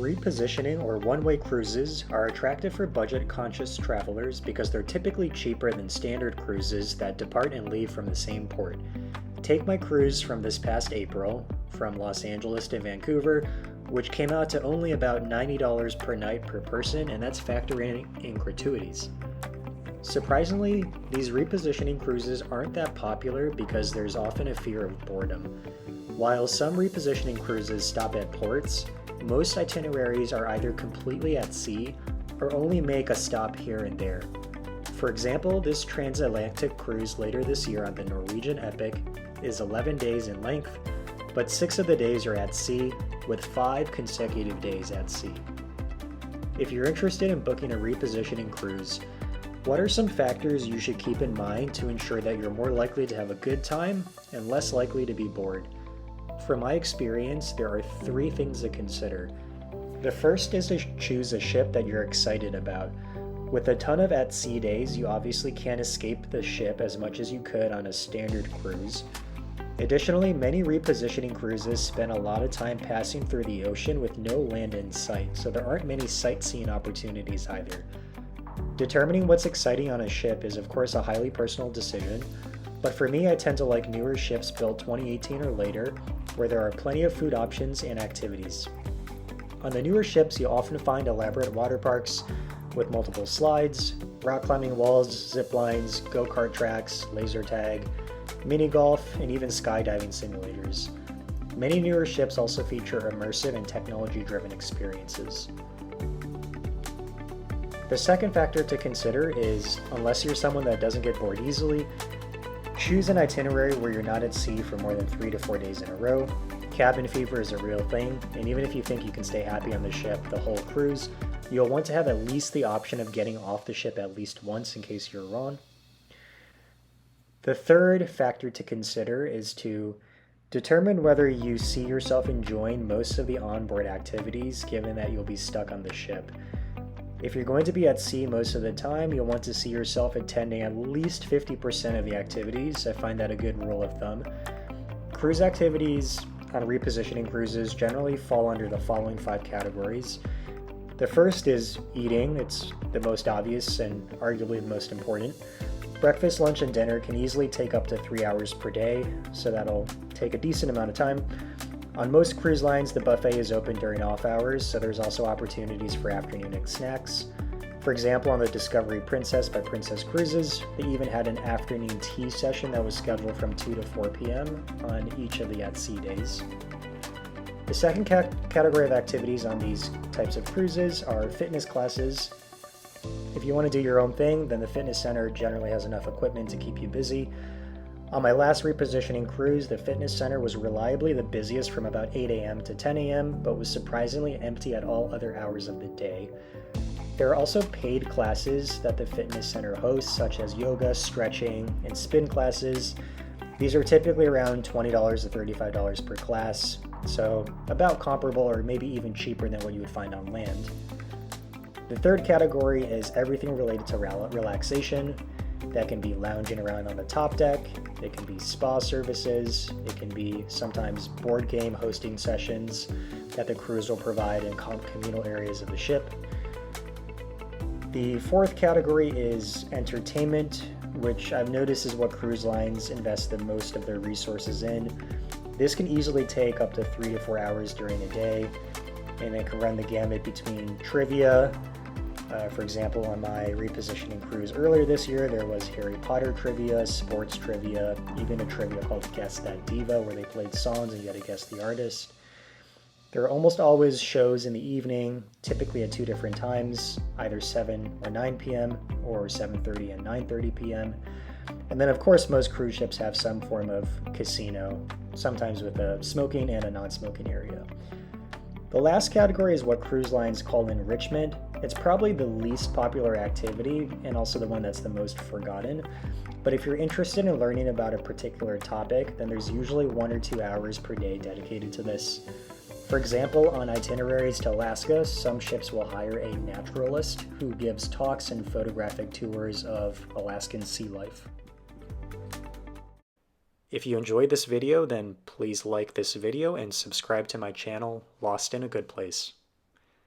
Repositioning or one-way cruises are attractive for budget-conscious travelers because they're typically cheaper than standard cruises that depart and leave from the same port. Take my cruise from this past April, from Los Angeles to Vancouver, which came out to only about $90 per night per person, and that's factoring in gratuities. Surprisingly, these repositioning cruises aren't that popular because there's often a fear of boredom. While some repositioning cruises stop at ports, most itineraries are either completely at sea or only make a stop here and there. For example, this transatlantic cruise later this year on the Norwegian Epic is 11 days in length, but 6 of the days are at sea, with 5 consecutive days at sea. If you're interested in booking a repositioning cruise, what are some factors you should keep in mind to ensure that you're more likely to have a good time and less likely to be bored? From my experience, there are 3 things to consider. The first is to choose a ship that you're excited about. With a ton of at-sea days, you obviously can't escape the ship as much as you could on a standard cruise. Additionally, many repositioning cruises spend a lot of time passing through the ocean with no land in sight, so there aren't many sightseeing opportunities either. Determining what's exciting on a ship is of course a highly personal decision, but for me I tend to like newer ships built 2018 or later, where there are plenty of food options and activities. On the newer ships, you often find elaborate water parks with multiple slides, rock climbing walls, zip lines, go-kart tracks, laser tag, mini golf, and even skydiving simulators. Many newer ships also feature immersive and technology-driven experiences. The second factor to consider is, unless you're someone that doesn't get bored easily, choose an itinerary where you're not at sea for more than 3 to 4 days in a row. Cabin fever is a real thing, and even if you think you can stay happy on the ship the whole cruise, you'll want to have at least the option of getting off the ship at least once in case you're wrong. The third factor to consider is to determine whether you see yourself enjoying most of the onboard activities, given that you'll be stuck on the ship. If you're going to be at sea most of the time, you'll want to see yourself attending at least 50% of the activities. I find that a good rule of thumb. Cruise activities on repositioning cruises generally fall under the following 5 categories. The first is eating. It's the most obvious and arguably the most important. Breakfast, lunch, and dinner can easily take up to 3 hours per day, so that'll take a decent amount of time. On most cruise lines, the buffet is open during off hours, so there's also opportunities for afternoon snacks. For example, on the Discovery Princess by Princess Cruises, they even had an afternoon tea session that was scheduled from 2 to 4 p.m. on each of the at-sea days. The second category of activities on these types of cruises are fitness classes. If you want to do your own thing, then the fitness center generally has enough equipment to keep you busy. On my last repositioning cruise, the fitness center was reliably the busiest from about 8 a.m. to 10 a.m., but was surprisingly empty at all other hours of the day. There are also paid classes that the fitness center hosts, such as yoga, stretching, and spin classes. These are typically around $20 to $35 per class, so about comparable or maybe even cheaper than what you would find on land. The third category is everything related to relaxation. That can be lounging around on the top deck, it can be spa services, it can be sometimes board game hosting sessions that the cruise will provide in communal areas of the ship. The fourth category is entertainment, which I've noticed is what cruise lines invest the most of their resources in. This can easily take up to 3 to 4 hours during a day, and it can run the gamut between trivia. For example, on my repositioning cruise earlier this year, there was Harry Potter trivia, sports trivia, even a trivia called Guess That Diva, where they played songs and you had to guess the artist. There are almost always shows in the evening, typically at 2 different times, either 7 or 9 p.m. or 7:30 and 9:30 p.m. And then of course most cruise ships have some form of casino, sometimes with a smoking and a non-smoking area. The last category is what cruise lines call enrichment. It's probably the least popular activity and also the one that's the most forgotten. But if you're interested in learning about a particular topic, then there's usually 1 or 2 hours per day dedicated to this. For example, on itineraries to Alaska, some ships will hire a naturalist who gives talks and photographic tours of Alaskan sea life. If you enjoyed this video, then please like this video and subscribe to my channel, Lost in a Good Place.